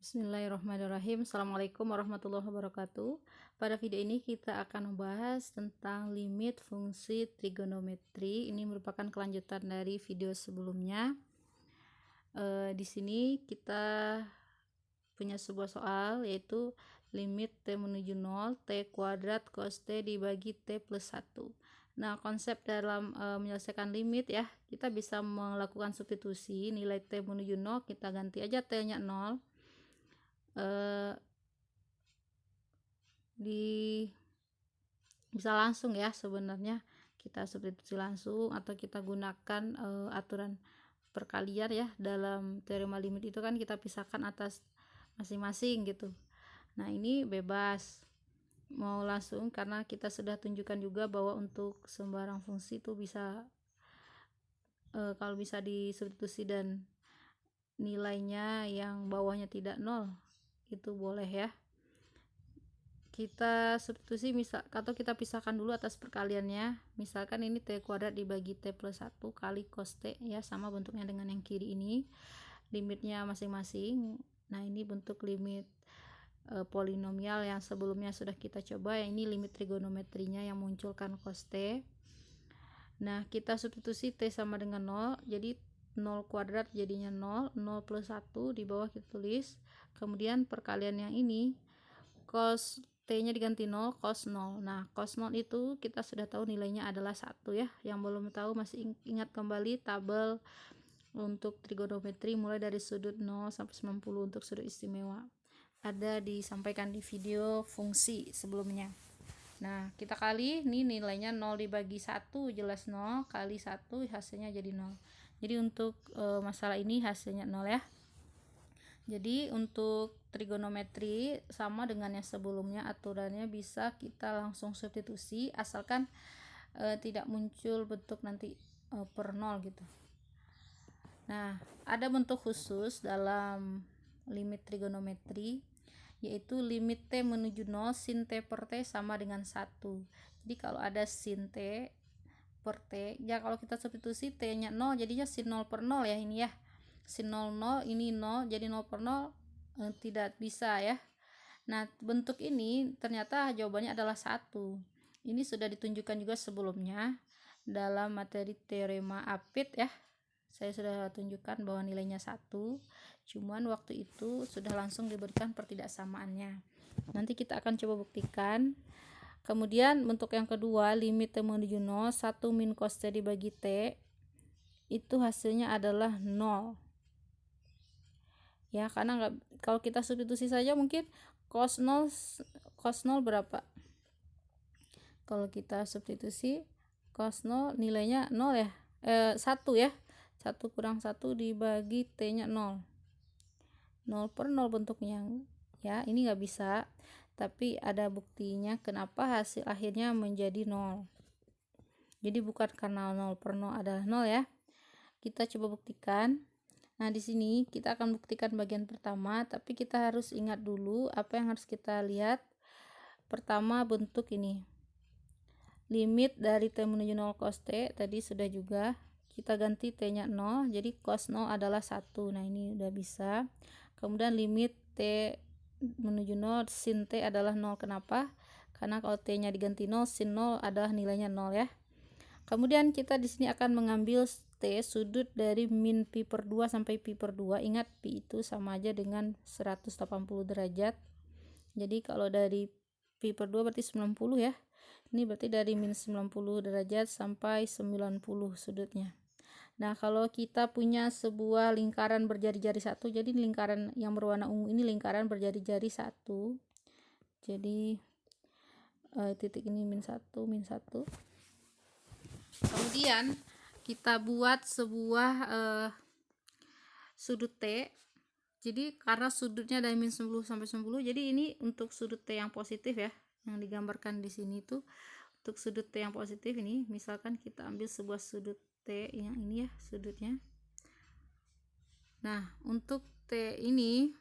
Bismillahirrahmanirrahim. Assalamualaikum warahmatullahi wabarakatuh. Pada video ini kita akan membahas tentang limit fungsi trigonometri. Ini merupakan kelanjutan dari video sebelumnya. Di sini kita punya sebuah soal, yaitu limit t menuju 0 t kuadrat cos t dibagi t plus 1. Nah, konsep dalam menyelesaikan limit ya, kita bisa melakukan substitusi. Nilai t menuju 0 kita ganti aja t nya 0. Bisa langsung ya, sebenarnya kita substitusi langsung atau kita gunakan aturan perkalian ya. Dalam teorema limit itu kan kita pisahkan atas masing-masing gitu. Nah, ini bebas mau langsung karena kita sudah tunjukkan juga bahwa untuk sembarang fungsi itu bisa kalau bisa disubstitusi dan nilainya yang bawahnya tidak 0 itu boleh ya. Kita substitusi atau kita pisahkan dulu atas perkaliannya. Misalkan ini t kuadrat dibagi t plus 1 kali cos t ya, sama bentuknya dengan yang kiri ini, limitnya masing-masing. Nah, ini bentuk limit polinomial yang sebelumnya sudah kita coba, yang ini limit trigonometrinya yang munculkan cos t. Nah, kita substitusi t sama dengan 0, jadi 0 kuadrat jadinya 0, 0 plus 1 di bawah kita tulis, kemudian perkalian yang ini cos t nya diganti 0, cos 0. Nah, cos 0 itu kita sudah tahu nilainya adalah 1 ya. Yang belum tahu masih ingat kembali tabel untuk trigonometri mulai dari sudut 0 sampai 90 untuk sudut istimewa. Ada disampaikan di video fungsi sebelumnya. Nah, kita kali, ini nilainya 0 dibagi 1 jelas 0, kali 1 hasilnya jadi 0. Jadi untuk masalah ini hasilnya 0 ya. Jadi untuk trigonometri sama dengan yang sebelumnya, aturannya bisa kita langsung substitusi asalkan tidak muncul bentuk nanti per 0 gitu. Nah, ada bentuk khusus dalam limit trigonometri, yaitu limit t menuju 0 sin t per t sama dengan 1. Jadi kalau ada sin t per t, ya kalau kita substitusi t nya 0 jadinya sin 0 per 0 ya, ini ya. Sin 0 0, ini 0, jadi 0 per 0 tidak bisa ya. Nah, bentuk ini ternyata jawabannya adalah 1. Ini sudah ditunjukkan juga sebelumnya dalam materi teorema Apit ya. Saya sudah tunjukkan bahwa nilainya 1, cuman waktu itu sudah langsung diberikan pertidaksamaannya. Nanti kita akan coba buktikan. Kemudian bentuk yang kedua, limit t menuju 0, 1 min cos t dibagi t, itu hasilnya adalah 0 ya, karena kalau kita substitusi saja mungkin cos 0 berapa, kalau kita substitusi cos 0 nilainya 0 ya, 1 ya, 1 kurang 1 dibagi t nya 0, 0 per 0 bentuknya ya. Ini nggak bisa, tapi ada buktinya kenapa hasil akhirnya menjadi 0. Jadi bukan karena 0 per 0 adalah 0 ya. Kita coba buktikan. Nah, di sini kita akan buktikan bagian pertama, tapi kita harus ingat dulu apa yang harus kita lihat. Pertama, bentuk ini. Limit dari t menuju 0 cos t tadi sudah juga. Kita ganti t nya 0, jadi cos 0 adalah 1. Nah, ini udah bisa. Kemudian limit t menuju 0 sin t adalah 0. Kenapa? Karena kalau t nya diganti 0, sin 0 adalah nilainya 0 ya. Kemudian kita di sini akan mengambil t sudut dari min pi per 2 sampai pi per 2. Ingat, pi itu sama aja dengan 180 derajat. Jadi kalau dari pi per 2 berarti 90 ya. Ini berarti dari min 90 derajat sampai 90 sudutnya. Nah, kalau kita punya sebuah lingkaran berjari-jari 1, jadi lingkaran yang berwarna ungu ini lingkaran berjari-jari 1. Jadi titik ini min 1, min 1. Kemudian kita buat sebuah sudut T. Jadi karena sudutnya dari min 10 sampai 10, jadi ini untuk sudut T yang positif ya, yang digambarkan di sini tuh untuk sudut T yang positif ini. Misalkan kita ambil sebuah sudut T yang ini ya, sudutnya. Nah, untuk T ini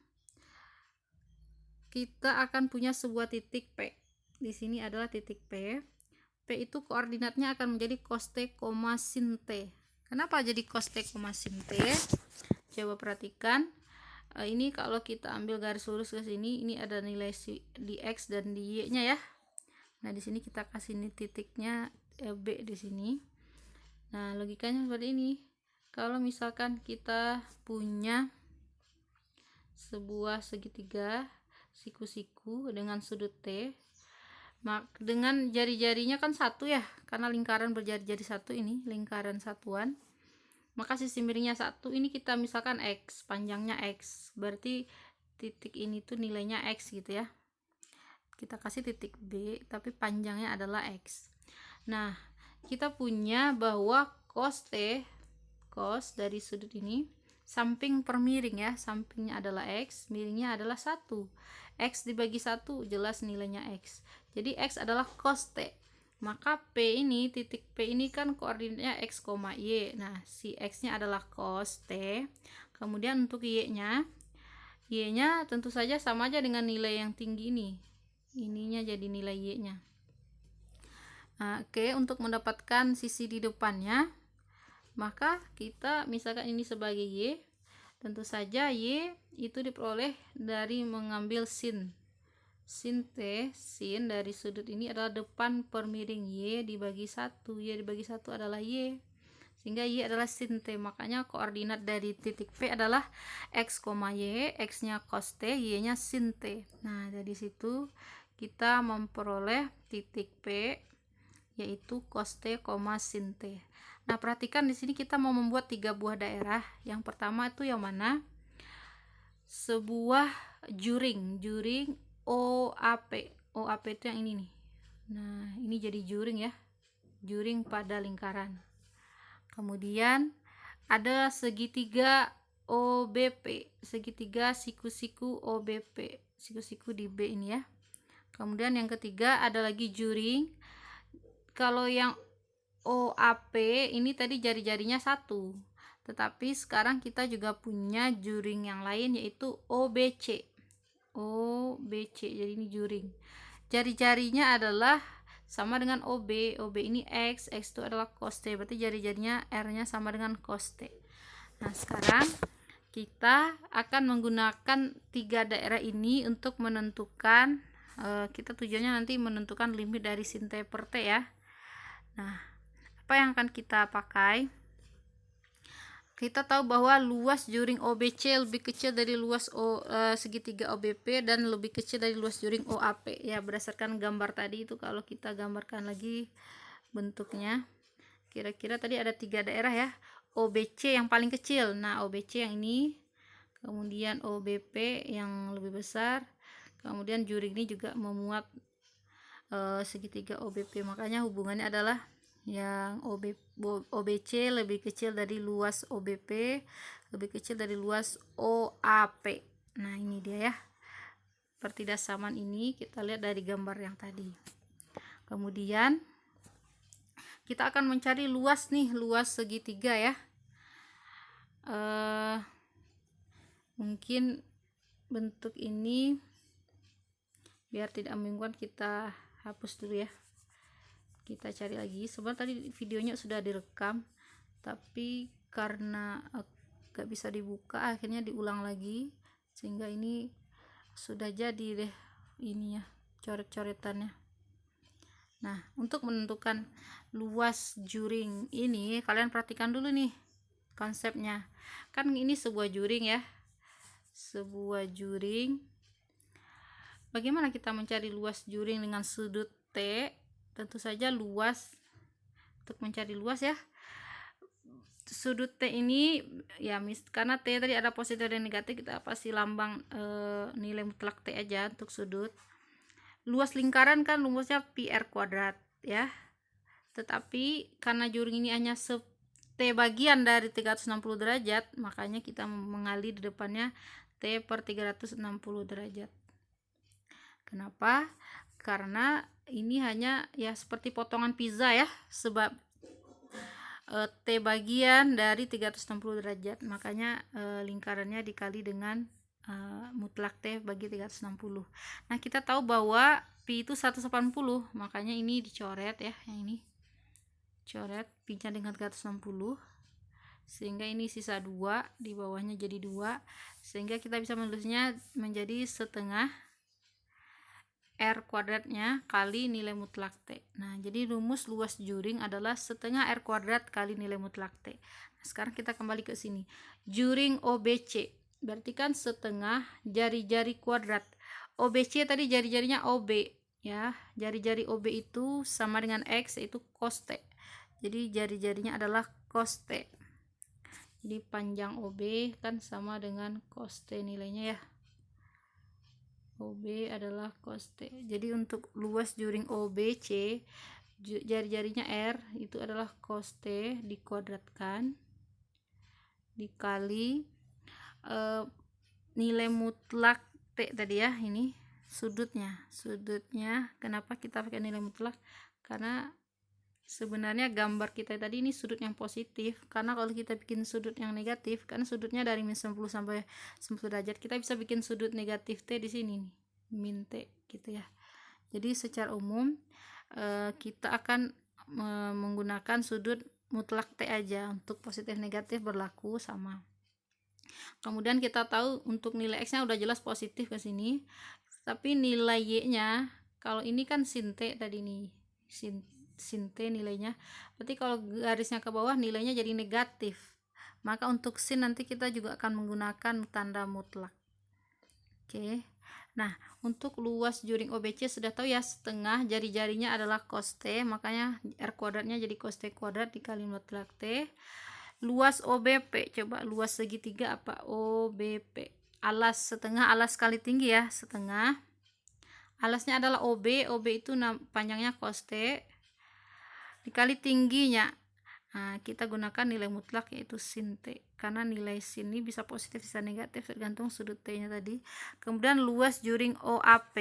kita akan punya sebuah titik P. Di sini adalah titik P. P itu koordinatnya akan menjadi cos T, sin T. Kenapa jadi cos T, sin T? Coba perhatikan. Ini kalau kita ambil garis lurus ke sini, ini ada nilai di X dan di Y nya ya. Nah di sini kita kasih ini titiknya B di sini. Nah logikanya seperti ini. Kalau misalkan kita punya sebuah segitiga siku-siku dengan sudut T, dengan jari-jarinya kan satu ya, karena lingkaran berjari-jari satu, ini lingkaran satuan, maka sisi miringnya satu. Ini kita misalkan X, panjangnya X, berarti titik ini tuh nilainya X gitu ya. Kita kasih titik B tapi panjangnya adalah X. Nah kita punya bahwa cos T, cos dari sudut ini samping per miring ya, sampingnya adalah X, miringnya adalah 1. X dibagi 1 jelas nilainya X, jadi X adalah cos T. Maka P ini, titik P ini kan koordinatnya X, Y. Nah si X nya adalah cos T. Kemudian untuk Y nya tentu saja sama aja dengan nilai yang tinggi ini, ininya jadi nilai Y nya. Oke, untuk mendapatkan sisi di depannya, maka kita misalkan ini sebagai Y, tentu saja Y itu diperoleh dari mengambil sin T. Sin dari sudut ini adalah depan per miring Y dibagi 1. Y dibagi 1 adalah Y, sehingga Y adalah sin T. Makanya koordinat dari titik P adalah X, Y. X nya cos T, Y nya sin T. Nah dari situ kita memperoleh titik P yaitu cos T, sin T. Nah perhatikan di sini kita mau membuat 3 buah daerah. Yang pertama itu yang mana? Sebuah juring OAP. OAP itu yang ini nih. Nah ini jadi juring ya, juring pada lingkaran. Kemudian ada segitiga OBP, segitiga siku-siku OBP, siku-siku di B ini ya. Kemudian yang ketiga ada lagi juring. Kalau yang OAP ini tadi jari-jarinya 1, tetapi sekarang kita juga punya juring yang lain yaitu OBC. Jadi ini juring, jari-jarinya adalah sama dengan OB. OB ini X itu adalah cos T, berarti jari-jarinya R nya sama dengan cos T. Nah sekarang kita akan menggunakan 3 daerah ini untuk menentukan, kita tujuannya nanti menentukan limit dari sin T per T ya. Nah apa yang akan kita pakai? Kita tahu bahwa luas juring OBC lebih kecil dari luas segitiga OBP dan lebih kecil dari luas juring OAP ya, berdasarkan gambar tadi itu. Kalau kita gambarkan lagi bentuknya, kira-kira tadi ada 3 daerah ya. OBC yang paling kecil, nah OBC yang ini, kemudian OBP yang lebih besar, kemudian juring ini juga memuat segitiga OBP, makanya hubungannya adalah yang OBC lebih kecil dari luas OBP, lebih kecil dari luas OAP. Nah ini dia ya, pertidaksamaan ini kita lihat dari gambar yang tadi. Kemudian kita akan mencari luas nih, luas segitiga ya. Mungkin bentuk ini biar tidak membingungkan, kita hapus dulu ya. Kita cari lagi. Sebenarnya tadi videonya sudah direkam, tapi karena gak bisa dibuka, akhirnya diulang lagi, sehingga ini sudah jadi deh ini ya, coret-coretannya. Nah untuk menentukan luas juring ini, kalian perhatikan dulu nih konsepnya. Kan ini sebuah juring ya, sebuah juring. Bagaimana kita mencari luas juring dengan sudut T? Tentu saja luas, untuk mencari luas ya, sudut T ini ya, karena T tadi ada positif dan negatif, kita pasti lambang nilai mutlak T aja untuk sudut. Luas lingkaran kan rumusnya pi R kuadrat ya, tetapi karena juring ini hanya T bagian dari 360 derajat, makanya kita mengali di depannya T per 360 derajat. Kenapa? Karena ini hanya ya seperti potongan pizza ya, sebab T bagian dari 360 derajat, makanya lingkarannya dikali dengan mutlak T bagi 360. Nah kita tahu bahwa pi itu 180, makanya ini dicoret ya, yang ini coret pi nya dengan 360, sehingga ini sisa 2, di bawahnya jadi 2, sehingga kita bisa menulisnya menjadi setengah R kuadratnya kali nilai mutlak T. Nah, jadi rumus luas juring adalah setengah R kuadrat kali nilai mutlak T. Nah, sekarang kita kembali ke sini. Juring OBC, berarti kan setengah jari-jari kuadrat. OBC tadi jari-jarinya OB, ya. Jari-jari OB itu sama dengan X, yaitu cos T. Jadi jari-jarinya adalah cos T. Jadi panjang OB kan sama dengan cos T nilainya, ya. OB adalah cos T. Jadi untuk luas juring OBC, jari-jarinya R itu adalah cos T dikuadratkan dikali nilai mutlak T tadi, ya. Ini sudutnya. Kenapa kita pakai nilai mutlak? Karena sebenarnya gambar kita tadi ini sudut yang positif, karena kalau kita bikin sudut yang negatif, kan sudutnya dari min 90 sampai 90 derajat, kita bisa bikin sudut negatif T di sini nih, min T gitu, ya. Jadi secara umum kita akan menggunakan sudut mutlak T aja, untuk positif negatif berlaku sama. Kemudian kita tahu untuk nilai X nya udah jelas positif ke sini, tapi nilai Y nya, kalau ini kan sin T tadi nih, sin T nilainya, berarti kalau garisnya ke bawah nilainya jadi negatif, maka untuk sin nanti kita juga akan menggunakan tanda mutlak. Oke. Nah, untuk luas juring OBC sudah tahu, ya, setengah jari-jarinya adalah cos T, makanya R kuadratnya jadi cos T kuadrat dikali mutlak T. Luas OBP, coba luas segitiga apa? OBP, alas setengah, alas kali tinggi, ya, setengah. Alasnya adalah OB itu panjangnya cos T dikali tingginya. Nah, kita gunakan nilai mutlak yaitu sin T, karena nilai sin ini bisa positif bisa negatif tergantung sudut T nya tadi. Kemudian luas juring OAP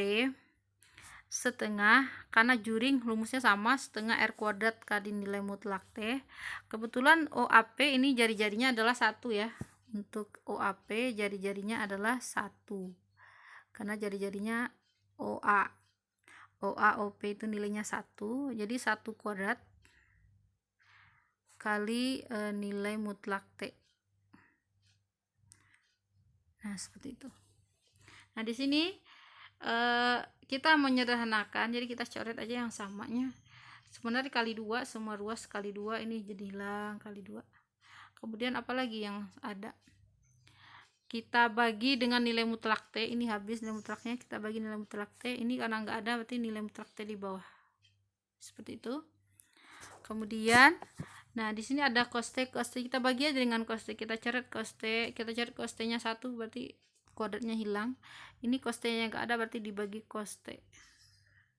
setengah, karena juring rumusnya sama, setengah R kuadrat kali nilai mutlak T. Kebetulan OAP ini jari-jarinya adalah 1, ya. Untuk OAP jari-jarinya adalah 1, karena jari-jarinya OP itu nilainya 1, jadi 1 kuadrat kali nilai mutlak T. Nah, seperti itu. Nah, di sini kita menyederhanakan, jadi kita coret aja yang samanya. Sebenarnya kali 2, semua ruas kali 2, ini jadi hilang kali 2. Kemudian apalagi yang ada? Kita bagi dengan nilai mutlak T, ini habis nilai mutlaknya, kita bagi nilai mutlak T, ini karena nggak ada berarti nilai mutlak T di bawah. Seperti itu. Kemudian nah, di sini ada cos T kita bagi aja dengan cos T, kita coret cos T nya 1, berarti kuadratnya hilang. Ini cos T nya nggak ada, berarti dibagi cos T.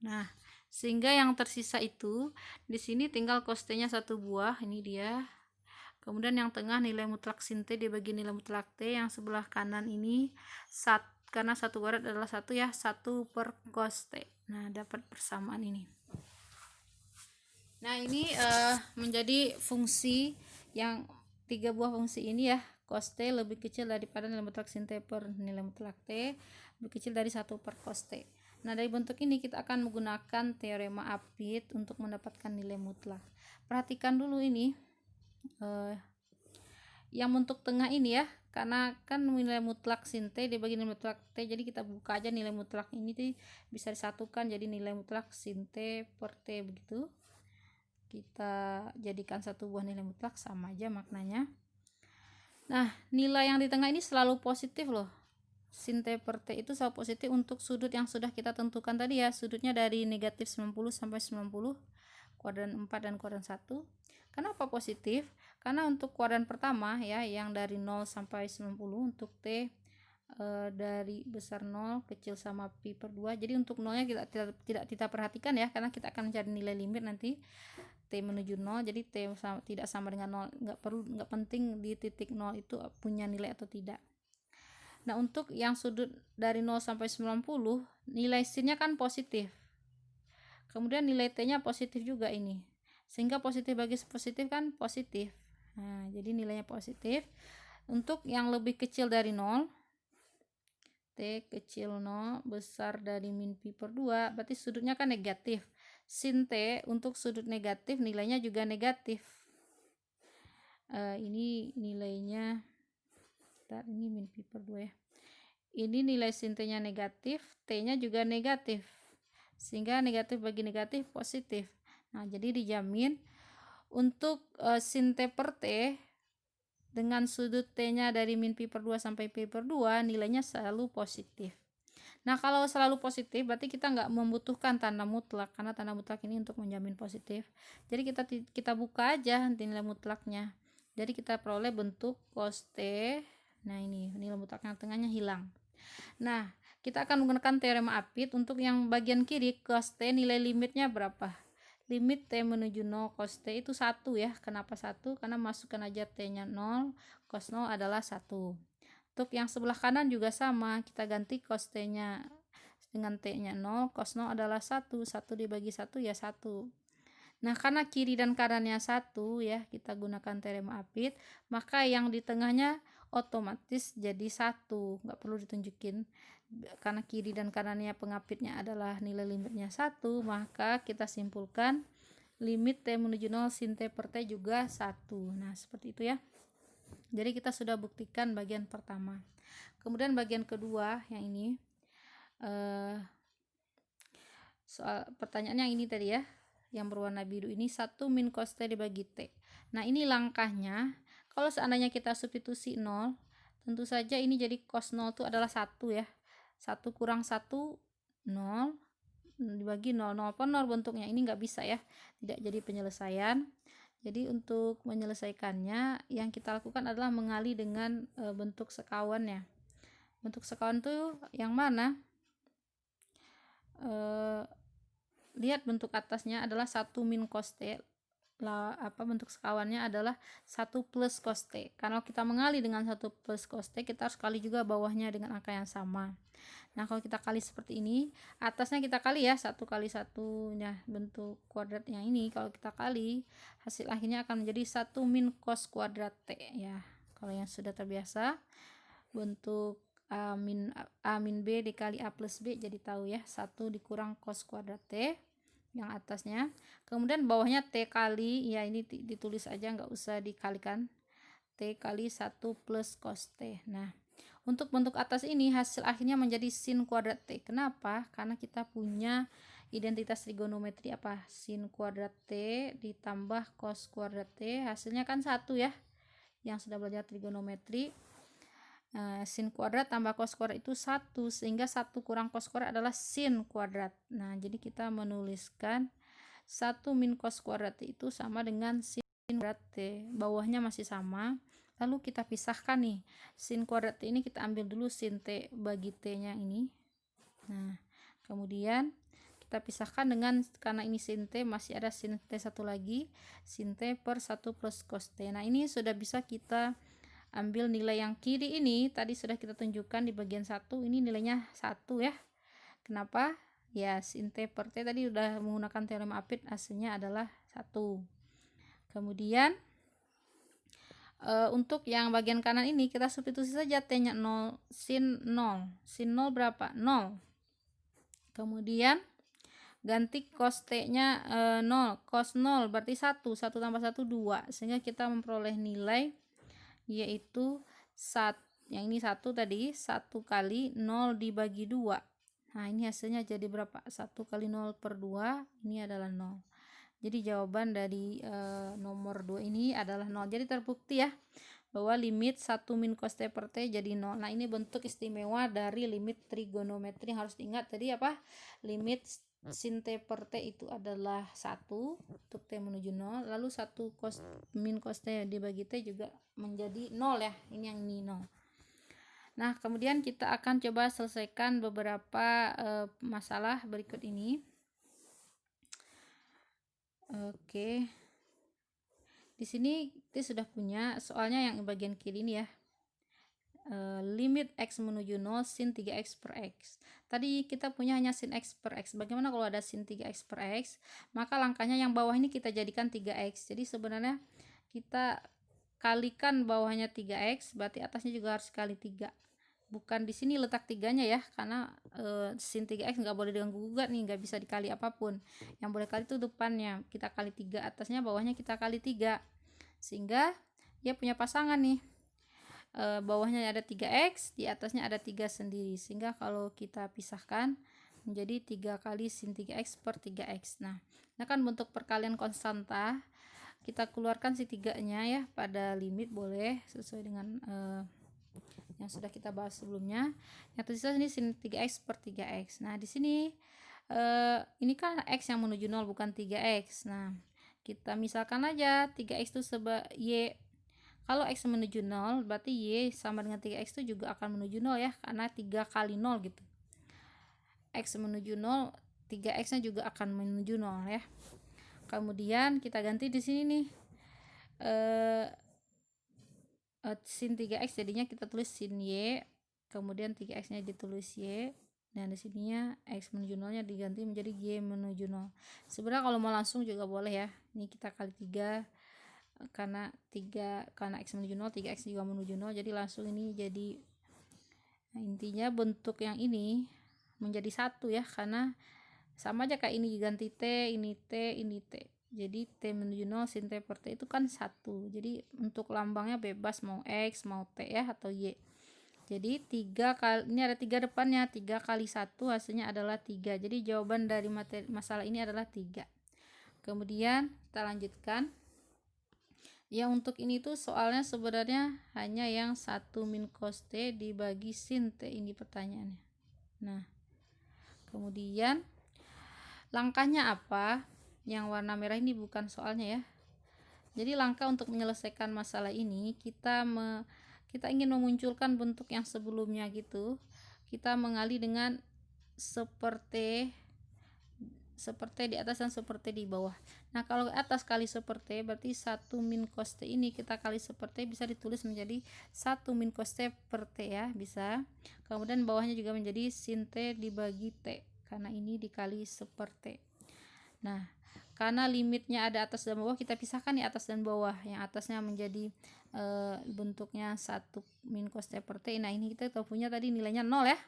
Nah, sehingga yang tersisa itu di sini tinggal cos T nya 1 buah, ini dia. Kemudian yang tengah nilai mutlak sin T dibagi nilai mutlak T, yang sebelah kanan ini karena 1 kuadrat adalah 1, ya, 1 per cos T. Nah, dapat persamaan ini. Nah, ini menjadi fungsi yang 3 buah fungsi ini, ya. Cos T lebih kecil daripada nilai mutlak sin T per nilai mutlak T, lebih kecil dari 1 per cos T. Nah, dari bentuk ini kita akan menggunakan teorema Apit untuk mendapatkan nilai mutlak. Perhatikan dulu ini yang bentuk tengah ini, ya, karena kan nilai mutlak sin T dibagi nilai mutlak T, jadi kita buka aja nilai mutlak ini bisa disatukan jadi nilai mutlak sin T per T, begitu. Kita jadikan 1 buah nilai mutlak, sama aja maknanya. Nah, nilai yang di tengah ini selalu positif loh. Sin T per T itu selalu positif untuk sudut yang sudah kita tentukan tadi, ya. Sudutnya dari negatif 90 sampai 90, kuadran 4 dan kuadran 1. Kenapa positif? Karena untuk kuadran pertama, ya, yang dari 0 sampai 90, untuk T dari besar 0 kecil sama pi per 2. Jadi untuk nolnya tidak kita perhatikan, ya, karena kita akan mencari nilai limit nanti T menuju 0, jadi T tidak sama dengan 0, nggak penting di titik 0 itu punya nilai atau tidak. Nah, untuk yang sudut dari 0 sampai 90, nilai sin-nya kan positif, kemudian nilai T-nya positif juga ini, sehingga positif bagi positif kan positif. Nah, jadi nilainya positif. Untuk yang lebih kecil dari 0, T kecil 0 besar dari min pi per 2, berarti sudutnya kan negatif. Sin T untuk sudut negatif nilainya juga negatif. Ini nilainya, ini min pi per 2 ya. Ini nilai sin T-nya negatif, T-nya juga negatif. Sehingga negatif bagi negatif positif. Nah, jadi dijamin untuk sin T per T dengan sudut T-nya dari min pi per 2 sampai pi per 2 nilainya selalu positif. Nah, kalau selalu positif berarti kita nggak membutuhkan tanda mutlak, karena tanda mutlak ini untuk menjamin positif. Jadi kita buka aja nilai mutlaknya. Jadi kita peroleh bentuk cos T. Nah, ini nilai mutlaknya tengahnya hilang. Nah, kita akan menggunakan teorema Apit. Untuk yang bagian kiri cos T nilai limitnya berapa? Limit T menuju 0 cos T itu 1 ya. Kenapa 1? Karena masukkan aja T-nya 0, cos 0 adalah 1. Untuk yang sebelah kanan juga sama, kita ganti cos T-nya dengan T-nya 0, cos 0 adalah 1. 1 dibagi 1 ya 1. Nah, karena kiri dan kanannya 1 ya, kita gunakan teorema Apit, maka yang di tengahnya otomatis jadi 1. Nggak perlu ditunjukin. Karena kiri dan kanannya pengapitnya adalah nilai limitnya 1, maka kita simpulkan limit T menuju 0 sin T per T juga 1. Nah, seperti itu ya. Jadi kita sudah buktikan bagian pertama. Kemudian bagian kedua yang ini, soal pertanyaan yang ini tadi ya, yang berwarna biru ini 1 min cos T dibagi T. Nah, ini langkahnya. Kalau seandainya kita substitusi 0, tentu saja ini jadi cos 0 itu adalah 1 ya. 1 kurang 1, 0, dibagi 0, 0 per 0 bentuknya. Ini nggak bisa ya, tidak jadi penyelesaian. Jadi untuk menyelesaikannya yang kita lakukan adalah mengali dengan bentuk sekawannya. Bentuk sekawan itu yang mana? Lihat bentuk atasnya adalah 1 min cos T. Bentuk sekawannya adalah 1 plus cos T. Kalau kita mengali dengan 1 plus cos T, kita harus kali juga bawahnya dengan angka yang sama. Nah, kalau kita kali seperti ini, atasnya kita kali ya, 1 kali 1, nah bentuk kuadratnya ini kalau kita kali, hasil akhirnya akan menjadi 1 min cos kuadrat T ya. Kalau yang sudah terbiasa, bentuk A min B dikali A plus B, jadi tahu ya, 1 dikurang cos kuadrat T yang atasnya. Kemudian bawahnya T kali, ya ini ditulis aja, nggak usah dikalikan, T kali 1 plus cos T. Nah, untuk bentuk atas ini hasil akhirnya menjadi sin kuadrat T. Kenapa? Karena kita punya identitas trigonometri apa? Sin kuadrat T ditambah cos kuadrat T, hasilnya kan 1 ya. Yang sudah belajar trigonometri, sin kuadrat tambah cos kuadrat itu 1, sehingga 1 kurang cos kuadrat adalah sin kuadrat. Nah, jadi kita menuliskan 1 min cos kuadrat T itu sama dengan sin kuadrat T. Bawahnya masih sama. Lalu kita pisahkan nih. Sin kuadrat T ini kita ambil dulu sin T bagi T-nya ini. Nah, kemudian kita pisahkan dengan, karena ini sin T masih ada sin T satu lagi, sin T per 1 plus cos T. Nah, ini sudah bisa kita ambil nilai yang kiri ini, tadi sudah kita tunjukkan di bagian 1, ini nilainya 1 ya. Kenapa? Ya, sin T per T tadi udah menggunakan teorema Apit, hasilnya adalah 1. Kemudian untuk yang bagian kanan ini kita substitusi saja T-nya 0, sin 0. Sin 0 berapa? 0. Kemudian ganti cos T-nya 0, cos 0 berarti 1, 1 tambah 1 2, sehingga kita memperoleh nilai yaitu yang ini 1 tadi, 1 kali 0 dibagi 2. Nah, ini hasilnya jadi berapa? 1 kali 0 per 2, ini adalah 0. Jadi jawaban dari nomor 2 ini adalah 0. Jadi terbukti ya bahwa limit 1 min cos T per T jadi 0. Nah, ini bentuk istimewa dari limit trigonometri yang harus diingat tadi apa? Limit sin T per T itu adalah 1 untuk T menuju 0. Lalu 1 min cos T dibagi T juga menjadi 0 ya. Ini yang ini 0. Nah, kemudian kita akan coba selesaikan beberapa masalah berikut ini. Oke. Di sini kita sudah punya soalnya yang bagian kiri ini ya. Limit x menuju 0 sin 3x per x. Tadi kita punya hanya sin x per x. Bagaimana kalau ada sin 3x per x? Maka langkahnya yang bawah ini kita jadikan 3x. Jadi sebenarnya kita kalikan bawahnya 3x, berarti atasnya juga harus kali 3. Bukan di sini letak 3-nya ya, karena sin 3x nggak boleh diganggu gugat nih, nggak bisa dikali apapun. Yang boleh kali itu depannya, kita kali 3, atasnya bawahnya kita kali 3. Sehingga dia punya pasangan nih. Bawahnya ada 3x, di atasnya ada 3 sendiri, sehingga kalau kita pisahkan menjadi 3 kali sin 3x per 3x. Nah, ini kan bentuk perkalian konstanta, kita keluarkan si 3-nya ya pada limit, boleh sesuai dengan yang sudah kita bahas sebelumnya. Yang tersisa ini sin 3x per 3x. Nah, di sini ini kan x yang menuju 0 bukan 3x. Nah, kita misalkan aja 3x itu y. Kalau x menuju 0 berarti y sama dengan 3x itu juga akan menuju 0 ya, karena 3 kali 0 gitu. X menuju 0, 3x nya juga akan menuju 0 ya. Kemudian kita ganti di sini nih sin 3x, jadinya kita tulis sin y, kemudian 3x nya ditulis y, dan di sininya x menuju 0 nya diganti menjadi y menuju 0. Sebenarnya kalau mau langsung juga boleh ya, ini kita kali 3, karena x menuju 0, 3x juga menuju 0, jadi langsung ini jadi, nah, intinya bentuk yang ini menjadi satu ya, karena sama aja kayak ini diganti t, ini t, ini t, jadi t menuju 0 sin t per t itu kan 1. Jadi untuk lambangnya bebas mau x mau t ya, atau y. Jadi 3 kali, ini ada 3 depannya, 3 kali 1 hasilnya adalah 3. Jadi jawaban dari masalah ini adalah 3. Kemudian kita lanjutkan. Ya, untuk ini tuh soalnya sebenarnya hanya yang 1 min cos t dibagi sin t, ini pertanyaannya. Nah, kemudian langkahnya apa? Yang warna merah ini bukan soalnya ya. Jadi langkah untuk menyelesaikan masalah ini, kita ingin memunculkan bentuk yang sebelumnya gitu. Kita mengali dengan seperti di atas dan seperti di bawah. Nah, kalau atas kali seperti berarti 1 min cos t ini kita kali seperti bisa ditulis menjadi 1 min cos t per t ya, bisa. Kemudian bawahnya juga menjadi sin t dibagi t, karena ini dikali seperti. Nah, karena limitnya ada atas dan bawah, kita pisahkan nih atas dan bawah. Yang atasnya menjadi bentuknya 1 min cos t per t. Nah, ini kita punya tadi nilainya 0 ya.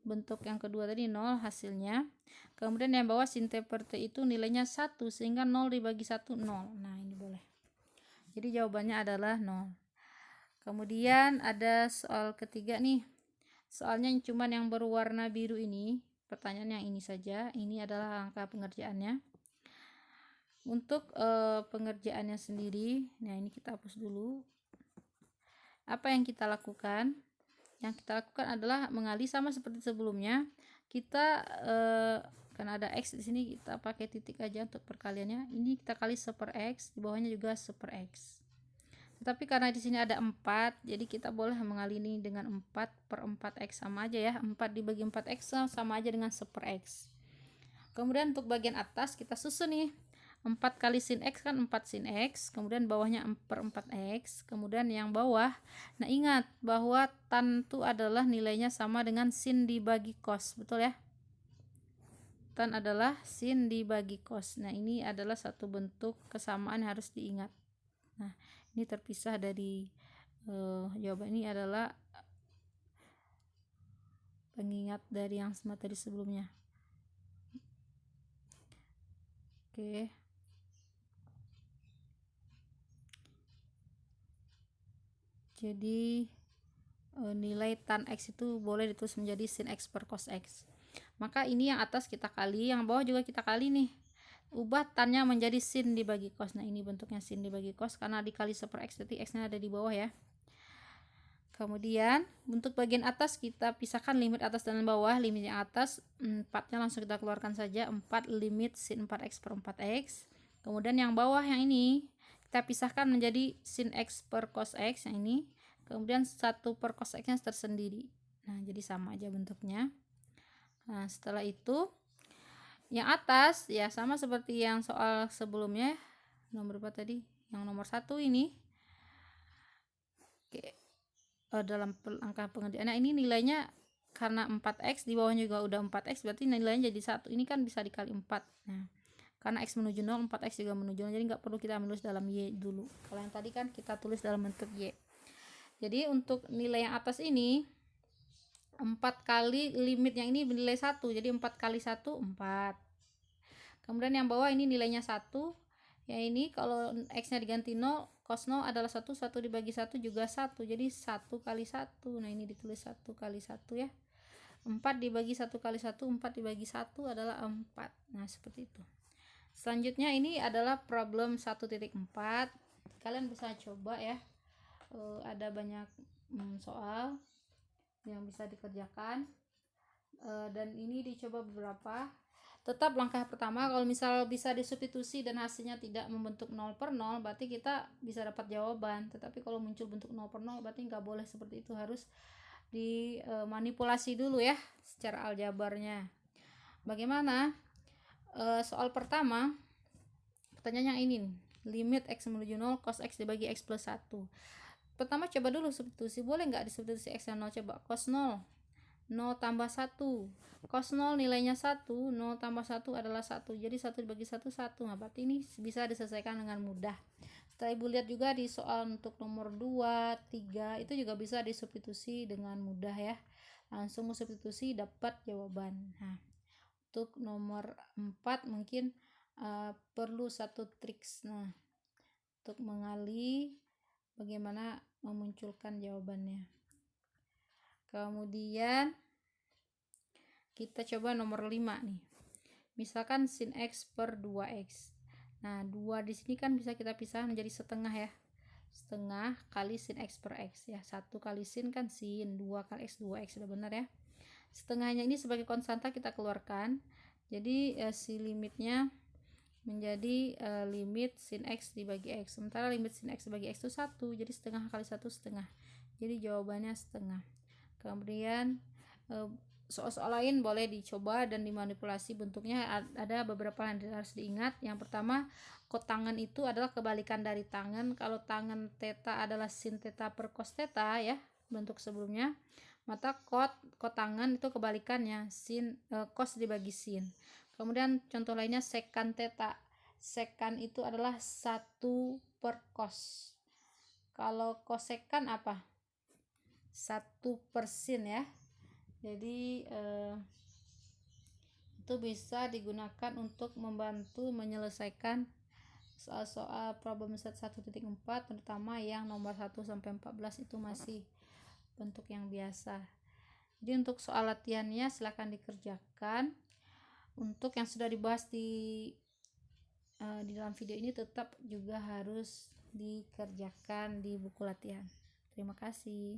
Bentuk yang kedua tadi 0 hasilnya. Kemudian yang bawah sin t per t itu nilainya 1, sehingga 0 dibagi 1 0. Nah, ini boleh. Jadi jawabannya adalah 0. Kemudian ada soal ketiga nih. Soalnya cuman yang berwarna biru ini, pertanyaan yang ini saja. Ini adalah angka pengerjaannya. Untuk pengerjaannya sendiri, nah ini kita hapus dulu. Apa yang kita lakukan? Yang kita lakukan adalah mengali sama seperti sebelumnya. Kita karena ada x di sini, kita pakai titik aja untuk perkaliannya. Ini kita kali 1 per x, di bawahnya juga 1 per x. Tetapi karena di sini ada 4, jadi kita boleh mengali ini dengan 4 per 4x, sama aja ya. 4 dibagi 4x sama aja dengan 1 per x. Kemudian untuk bagian atas kita susun nih. 4 kali sin x kan 4 sin x, kemudian bawahnya 4 per 4x, kemudian yang bawah, nah ingat bahwa tan itu adalah nilainya sama dengan sin dibagi cos, betul ya? Tan adalah sin dibagi cos. Nah, ini adalah satu bentuk kesamaan yang harus diingat. Nah, ini terpisah dari jawaban ini adalah pengingat dari yang materi sebelumnya. Oke. Jadi nilai tan x itu boleh ditulis menjadi sin x per cos x. Maka ini yang atas kita kali, yang bawah juga kita kali nih. Ubah tannya menjadi sin dibagi cos. Nah, ini bentuknya sin dibagi cos karena dikali 1 per x, jadi x-nya ada di bawah ya. Kemudian untuk bagian atas kita pisahkan limit atas dan bawah. Limit yang atas 4-nya langsung kita keluarkan saja, 4 limit sin 4x per 4x. Kemudian yang bawah yang ini kita pisahkan menjadi sin x per cos x yang ini. Kemudian 1 per cos x nya tersendiri. Nah, jadi sama aja bentuknya. Nah, setelah itu yang atas ya sama seperti yang soal sebelumnya. Nomor berapa tadi? Yang nomor 1 ini. Oke. Dalam angka pengerjaan. Nah, ini nilainya karena 4x, di bawahnya juga udah 4x, berarti nilainya jadi 1. Ini kan bisa dikali 4. Nah, karena x menuju 0, 4x juga menuju 0, jadi nggak perlu kita menulis dalam y dulu. Kalau yang tadi kan kita tulis dalam bentuk y. Jadi untuk nilai yang atas ini 4 kali limit yang ini nilai 1, jadi 4 kali 1 4. Kemudian yang bawah ini nilainya 1. Ya, ini kalau x nya diganti 0, cos 0 adalah 1, 1 dibagi 1 juga 1, jadi 1 kali 1. Nah ini ditulis 1 kali 1 ya. 4 dibagi 1 kali 1, 4 dibagi 1 adalah 4. Nah seperti itu. Selanjutnya ini adalah problem 1.4. Kalian bisa coba ya, ada banyak soal yang bisa dikerjakan, dan ini dicoba beberapa. Tetap langkah pertama, kalau misal bisa disubstitusi dan hasilnya tidak membentuk 0 per 0, berarti kita bisa dapat jawaban. Tetapi kalau muncul bentuk 0 per 0, berarti nggak boleh seperti itu, harus dimanipulasi dulu ya secara aljabarnya. Bagaimana? Soal pertama, pertanyaan yang ini, limit x menuju 0 cos x dibagi x plus 1. Pertama coba dulu substitusi, boleh nggak disubstitusi x yang 0? Coba cos 0 tambah 1, cos 0 nilainya 1, 0 tambah 1 adalah 1, jadi 1 dibagi 1, 1. Nah berarti ini bisa diselesaikan dengan mudah. Setelah ibu lihat juga di soal untuk nomor 2, 3 itu juga bisa disubstitusi dengan mudah ya, langsung substitusi dapat jawaban. Nah untuk nomor 4 mungkin perlu satu triks. Nah untuk mengali bagaimana memunculkan jawabannya. Kemudian kita coba nomor 5 nih. Misalkan sin x per 2x. Nah, 2 di sini kan bisa kita pisah menjadi setengah ya. Setengah kali sin x per x ya. 1 kali sin kan sin, 2 kali x 2x, sudah benar ya. Setengahnya ini sebagai konstanta kita keluarkan. Jadi si limitnya menjadi limit sin x dibagi x. Sementara limit sin x dibagi x itu 1, jadi setengah kali 1 setengah. Jadi jawabannya setengah. Kemudian soal-soal lain boleh dicoba dan dimanipulasi bentuknya. Ada beberapa yang harus diingat. Yang pertama, kotangan itu adalah kebalikan dari tangan. Kalau tangan theta adalah sin theta per cos theta ya, bentuk sebelumnya, maka kotangan itu kebalikannya, sin cos dibagi sin. Kemudian contoh lainnya sekan theta. Sekan itu adalah 1 per cos. Kalau kosekan apa? 1 per sin ya. Jadi itu bisa digunakan untuk membantu menyelesaikan soal-soal problem set 1.4, terutama yang nomor 1 sampai 14 itu masih bentuk yang biasa. Jadi untuk soal latihannya silahkan dikerjakan. Untuk yang sudah dibahas di dalam video ini tetap juga harus dikerjakan di buku latihan. Terima kasih.